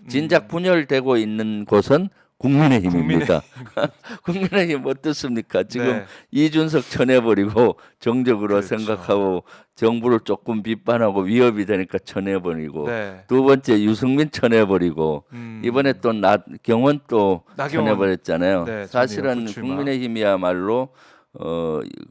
진작 분열되고 있는 곳은 국민의힘입니다. 국민의힘 어떻습니까? 지금 네. 이준석 쳐내버리고 정적으로 그렇죠. 생각하고 정부를 조금 비판하고 위협이 되니까 쳐내버리고 네. 두 번째 유승민 쳐내버리고 이번에 또 경원 또 나경원. 쳐내버렸잖아요. 네, 전 사실은 의원 불출마. 국민의힘이야말로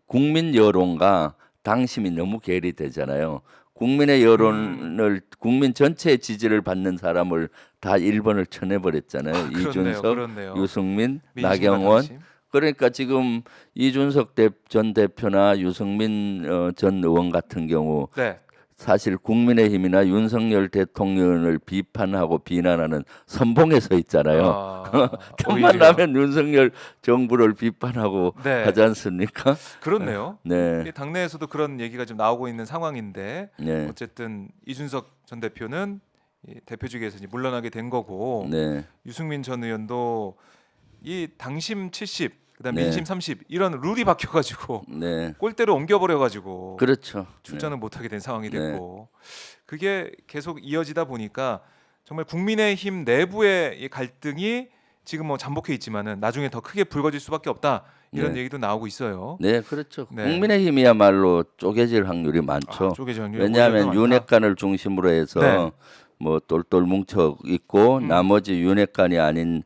국민 여론과 당심이 너무 괴리되잖아요. 국민의 여론을 국민 전체의 지지를 받는 사람을 다 1번을 쳐내버렸잖아요. 이준석, 그렇네요. 유승민, 민심과 나경원. 당심. 그러니까 지금 이준석 전 대표나 유승민 전 의원 같은 경우 네. 사실 국민의힘이나 윤석열 대통령을 비판하고 비난하는 선봉에 서 있잖아요. 틈만 오히려. 나면 윤석열 정부를 비판하고 네. 하지 않습니까? 그렇네요. 네, 당내에서도 그런 얘기가 좀 나오고 있는 상황인데 네, 어쨌든 이준석 전 대표는 이 대표직에서 이제 물러나게 된 거고 네, 유승민 전 의원도 이 당심 70 그다음 네. 민심 30 이런 룰이 바뀌어가지고 네. 꼴대로 옮겨버려가지고 그렇죠. 출전을 못하게 된 상황이 네. 됐고 그게 계속 이어지다 보니까 정말 국민의힘 내부의 이 갈등이 지금 뭐 잠복해 있지만은 나중에 더 크게 불거질 수밖에 없다 이런 네. 얘기도 나오고 있어요. 네, 그렇죠. 네. 국민의힘이야말로 쪼개질 확률이 많죠. 쪼개질 확률이 왜냐하면 오히려 더 많다. 윤핵관을 중심으로 해서 네. 뭐 똘똘 뭉쳐 있고 나머지 윤핵관이 아닌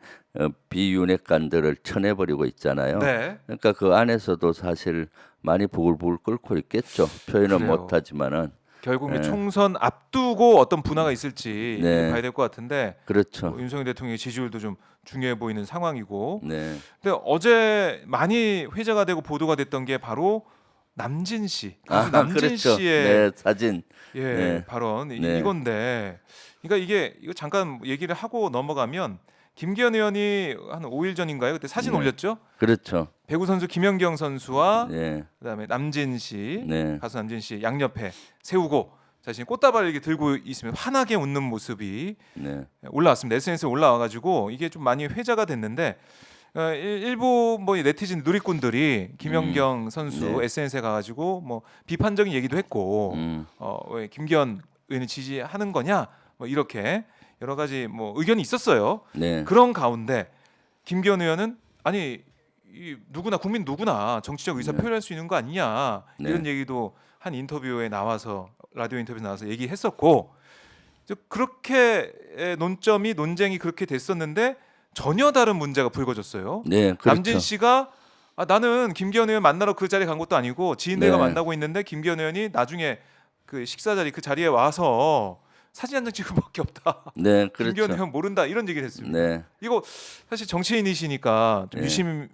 비윤핵관들을 쳐내버리고 있잖아요. 네. 그러니까 그 안에서도 사실 많이 부글부글 끓고 있겠죠. 표현은 그래요. 못하지만은 결국 네. 총선 앞두고 어떤 분화가 있을지 네. 봐야 될 것 같은데 그렇죠. 윤석열 대통령의 지지율도 좀 중요해 보이는 상황이고 네, 근데 어제 많이 회자가 되고 보도가 됐던 게 바로 남진 씨 가수 남진 그렇죠. 씨의 네, 사진. 예, 네. 발언 네. 이건데 그러니까 이거 잠깐 얘기를 하고 넘어가면 김기현 의원이 한 5일 전인가요? 그때 사진 네. 올렸죠? 그렇죠. 배구 선수 김연경 선수와 네, 그다음에 남진 씨 네, 가수 남진 씨 양옆에 세우고 자신이 꽃다발을 이렇게 들고 있으면 환하게 웃는 모습이 네, 올라왔습니다. SNS에 올라와가지고 이게 좀 많이 회자가 됐는데 일부 뭐 네티즌 누리꾼들이 김연경 선수 네. SNS에 가가지고 뭐 비판적인 얘기도 했고 왜 김기현 의원을 지지하는 거냐 뭐 이렇게 여러 가지 뭐 의견이 있었어요. 네, 그런 가운데 김기현 의원은 아니 누구나 국민 누구나 정치적 의사 네. 표현할 수 있는 거 아니냐 네. 이런 얘기도 한 인터뷰에 나와서 라디오 인터뷰에 나와서 얘기했었고 그렇게 논쟁이 그렇게 됐었는데 전혀 다른 문제가 불거졌어요. 네, 그렇죠. 남진 씨가 나는 김기현 의원 만나러 그 자리에 간 것도 아니고 지인들과 네. 만나고 있는데 김기현 의원이 나중에 그 식사 자리 그 자리에 와서 사진 한 장 찍을 밖에 없다. 네, 김기현 그렇죠. 의원 모른다 이런 얘기를 했습니다. 네. 이거 사실 정치인이시니까 좀 네. 유심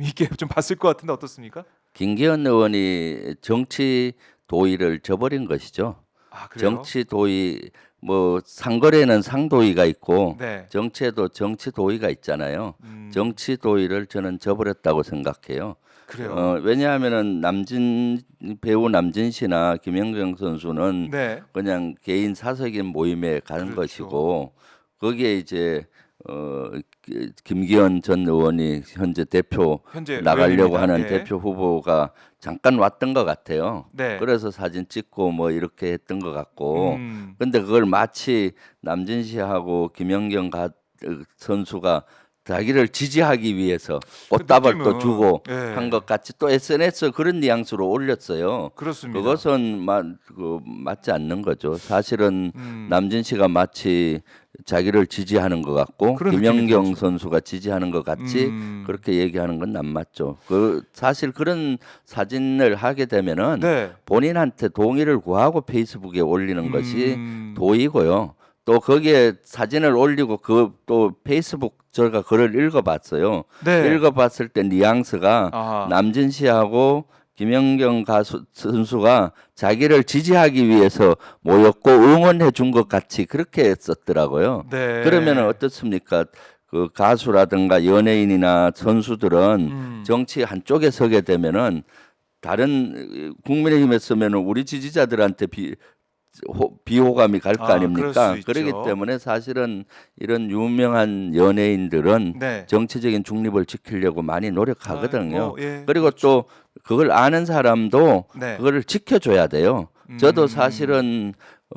있게 좀 봤을 것 같은데 어떻습니까? 김기현 의원이 정치 도의를 저버린 것이죠. 아 그래요? 정치 도의 뭐 상거래는 상도의가 있고 네. 정치에도 정치 도의가 있잖아요. 정치 도의를 저는 저버렸다고 생각해요. 그래요. 왜냐하면은 배우 남진 씨나 김연경 선수는 네. 그냥 개인 사석인 모임에 가는 그렇죠. 것이고 거기에 이제 김기현 전 의원이 현재 대표 현재 나가려고 의원입니다. 하는 예. 대표 후보가 잠깐 왔던 것 같아요. 네. 그래서 사진 찍고 뭐 이렇게 했던 것 같고 음. 근데 그걸 마치 남진 씨하고 김연경 선수가 자기를 지지하기 위해서 꽃다발도 느낌은, 주고 예. 한 것 같이 또 SNS 그런 뉘앙스로 올렸어요. 그렇습니다. 그것은 맞지 않는 거죠. 사실은 음. 남진 씨가 마치 자기를 지지하는 것 같고 그런 느낌이 김연경 들었죠. 선수가 지지하는 것 같이 그렇게 얘기하는 건 안 맞죠. 사실 그런 사진을 하게 되면은 네. 본인한테 동의를 구하고 페이스북에 올리는 것이 음. 도의고요. 또 거기에 사진을 올리고 또 페이스북 제가 글을 읽어봤어요. 네. 읽어봤을 때 뉘앙스가 아하. 남진 씨하고 김연경 선수가 자기를 지지하기 위해서 모였고 응원해 준 것 같이 그렇게 썼더라고요. 네. 그러면 어떻습니까? 그 가수라든가 연예인이나 선수들은 정치 한쪽에 서게 되면은 다른 국민의힘에 서면은 우리 지지자들한테 비호감이 갈 거 그럴 아닙니까? 수 있죠. 그렇기 때문에 사실은 이런 유명한 연예인들은 네. 정치적인 중립을 지키려고 많이 노력하거든요. 예. 그리고 또 그걸 아는 사람도 네. 그거를 지켜줘야 돼요. 저도 사실은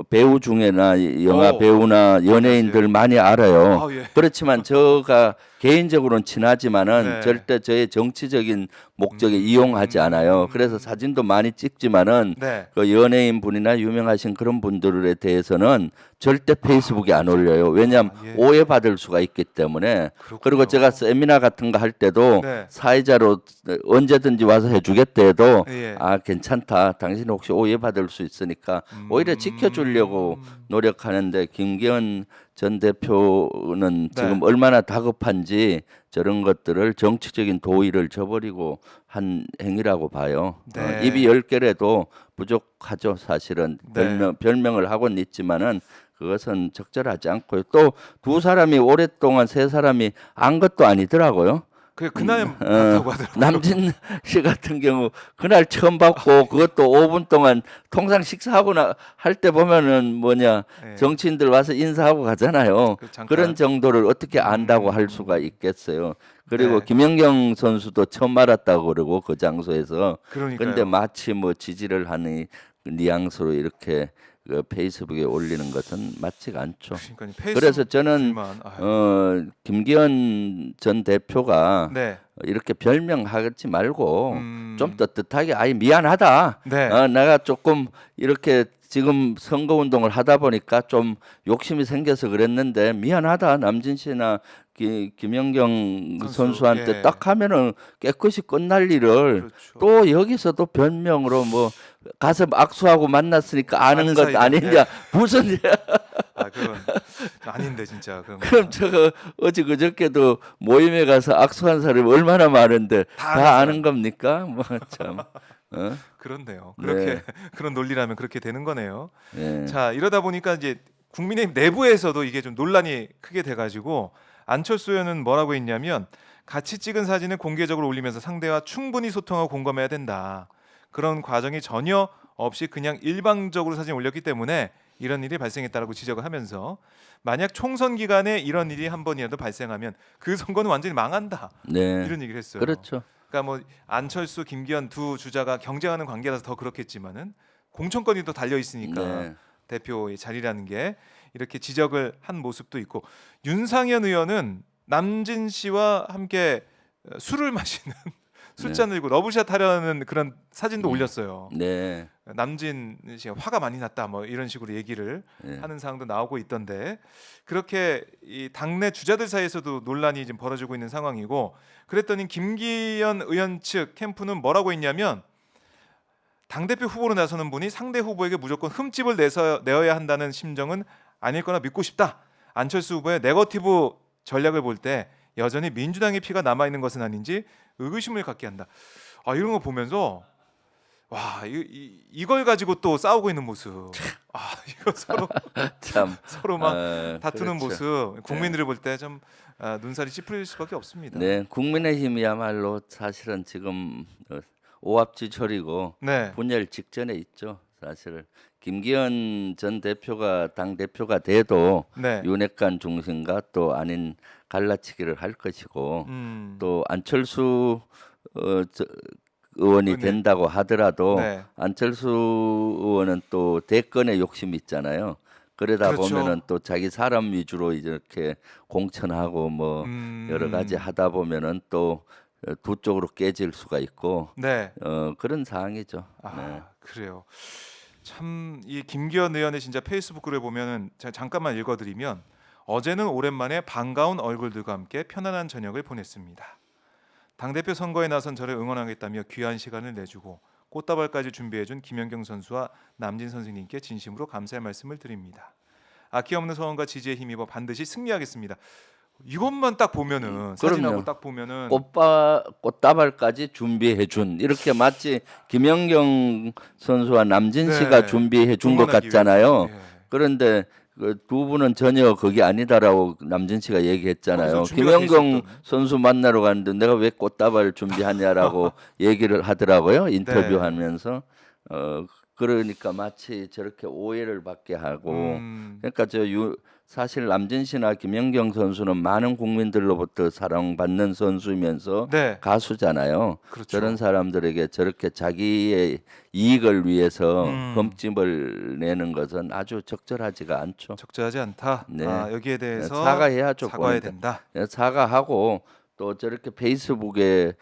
배우 중에나 영화 오. 배우나 연예인들 많이 알아요. 아, 예. 그렇지만 저가 개인적으로는 친하지만은 네. 절대 저의 정치적인 목적에 이용하지 않아요. 그래서 사진도 많이 찍지만은 네. 그 연예인 분이나 유명하신 그런 분들에 대해서는 절대 페이스북에 안 올려요. 왜냐하면 예. 오해받을 수가 있기 때문에. 그렇군요. 그리고 제가 세미나 같은 거 할 때도 네. 사회자로 언제든지 와서 해주겠다 해도 예. 아 괜찮다. 당신 혹시 오해받을 수 있으니까 오히려 지켜주려고 노력하는데 김기현 전 대표는 네. 지금 얼마나 다급한지 저런 것들을 정치적인 도의를 저버리고 한 행위라고 봐요. 네. 입이 10개라도 부족하죠. 사실은 네. 별명을 하고는 있지만은 그것은 적절하지 않고요. 또 두 사람이 오랫동안 세 사람이 안 것도 아니더라고요. 그날 많다고 하더라고요. 남진 씨 같은 경우 그날 처음 봤고 그것도 5분 동안 통상 식사하고 할 때 보면은 뭐냐 예. 정치인들 와서 인사하고 가잖아요. 잠깐. 그런 정도를 어떻게 안다고 할 수가 있겠어요. 그리고 네. 김연경 선수도 처음 알았다고 그러고 그 장소에서 그러니까요. 근데 마치 뭐 지지를 하는 뉘앙스로 이렇게 그 페이스북에 올리는 것은 맞지가 않죠. 그러니까요. 페이스북 그래서 저는 글만, 아유. 김기현 전 대표가 네. 이렇게 별명하지 말고 음. 좀 떳떳하게 아이 미안하다. 네. 내가 조금 이렇게 지금 선거 운동을 하다 보니까 좀 욕심이 생겨서 그랬는데 미안하다. 남진 씨나 김연경 선수, 선수한테 예. 딱 하면은 깨끗이 끝날 일을 그렇죠. 또 여기서도 별명으로 뭐 가서 악수하고 만났으니까 아는 아는 것 사이다. 아니냐 예. 무슨 아, 그건 아닌데 진짜. 그럼 저거 어제 그저께도 모임에 가서 악수한 사람이 얼마나 많은데 다 다 아는 아는 겁니까? 뭐 참. 그렇네요. 네. 그렇게 그런 논리라면 그렇게 되는 거네요. 예. 자, 이러다 보니까 이제 국민의힘 내부에서도 이게 좀 논란이 크게 돼가지고 안철수 의원은 뭐라고 했냐면 같이 찍은 사진을 공개적으로 올리면서 상대와 충분히 소통하고 공감해야 된다. 그런 과정이 전혀 없이 그냥 일방적으로 사진 올렸기 때문에 이런 일이 발생했다라고 지적을 하면서 만약 총선 기간에 이런 일이 한 번이라도 발생하면 그 선거는 완전히 망한다. 네. 이런 얘기를 했어요. 그렇죠. 그러니까 뭐 안철수, 김기현 두 주자가 경쟁하는 관계라서 더 그렇겠지만은 공천권이 또 달려 있으니까 네. 대표의 자리라는 게 이렇게 지적을 한 모습도 있고 윤상현 의원은 남진 씨와 함께 술을 마시는 술잔 들고 러브샷 하려는 그런 사진도 올렸어요. 네. 남진 씨가 화가 많이 났다 뭐 이런 식으로 얘기를 네. 하는 상황도 나오고 있던데 그렇게 이 당내 주자들 사이에서도 논란이 지금 벌어지고 있는 상황이고 그랬더니 김기현 의원 측 캠프는 뭐라고 했냐면 당대표 후보로 나서는 분이 상대 후보에게 무조건 흠집을 내어야 한다는 심정은 아닐 거나 믿고 싶다. 안철수 후보의 네거티브 전략을 볼 때 여전히 민주당의 피가 남아있는 것은 아닌지 의구심을 갖게 한다. 아, 이런 거 보면서 와 이걸 가지고 또 싸우고 있는 모습. 아 이거 서로 참. 서로 막 다투는 그렇죠. 모습. 국민들을 볼 때 좀 눈살이 찌푸릴 수밖에 없습니다. 네. 국민의힘이야말로 사실은 지금 오합지졸이고 네. 분열 직전에 있죠. 사실 김기현 전 대표가 당 대표가 돼도 네. 윤핵관 중심과 또 아닌 갈라치기를 할 것이고 음. 또 안철수 의원이 네. 된다고 하더라도 네. 안철수 의원은 또 대권에 욕심이 있잖아요. 그러다 그렇죠. 보면은 또 자기 사람 위주로 이렇게 공천하고 뭐 여러 가지 하다 보면은 또 두 쪽으로 깨질 수가 있고 네. 그런 상황이죠. 아 네. 그래요. 참 이 김기현 의원의 진짜 페이스북 글을 보면은 제가 잠깐만 읽어드리면 어제는 오랜만에 반가운 얼굴들과 함께 편안한 저녁을 보냈습니다. 당대표 선거에 나선 저를 응원하겠다며 귀한 시간을 내주고 꽃다발까지 준비해준 김연경 선수와 남진 선생님께 진심으로 감사의 말씀을 드립니다. 아끼 없는 소원과 지지에 힘입어 반드시 승리하겠습니다. 이것만 딱 보면은 사진하고 그럼요. 딱 보면은 꽃다발까지 준비해준 이렇게 마치 김연경 선수와 남진 네. 씨가 준비해준 것 응원하기 같잖아요. 위해서. 예. 그런데 그 두 분은 전혀 그게 아니다라고 남진 씨가 얘기했잖아요. 거기서 준비가 돼 김연경 있었던. 선수 만나러 갔는데 내가 왜 꽃다발 준비하냐라고 얘기를 하더라고요. 인터뷰하면서 그러니까 마치 저렇게 오해를 받게 하고 그러니까 사실 남진 씨나 김연경 선수는 많은 국민들로부터 사랑받는 선수이면서 네, 가수잖아요. 그렇죠. 저런 사람들에게 저렇게 자기의 이익을 위해서 음. 흠집을 내는 것은 아주 적절하지가 않죠. 적절하지 않다. 네. 아, 여기에 대해서 사과해야죠. 사과해야 본인들. 된다. 사과하고 또 저렇게 페이스북에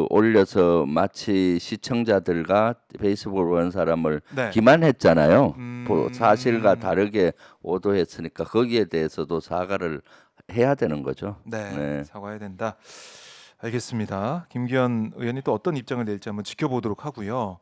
올려서 마치 시청자들과 페이스북을 보는 사람을 네. 기만했잖아요. 음. 사실과 다르게 오도했으니까 거기에 대해서도 사과를 해야 되는 거죠. 네, 네. 사과해야 된다. 알겠습니다. 김기현 의원이 또 어떤 입장을 낼지 한번 지켜보도록 하고요.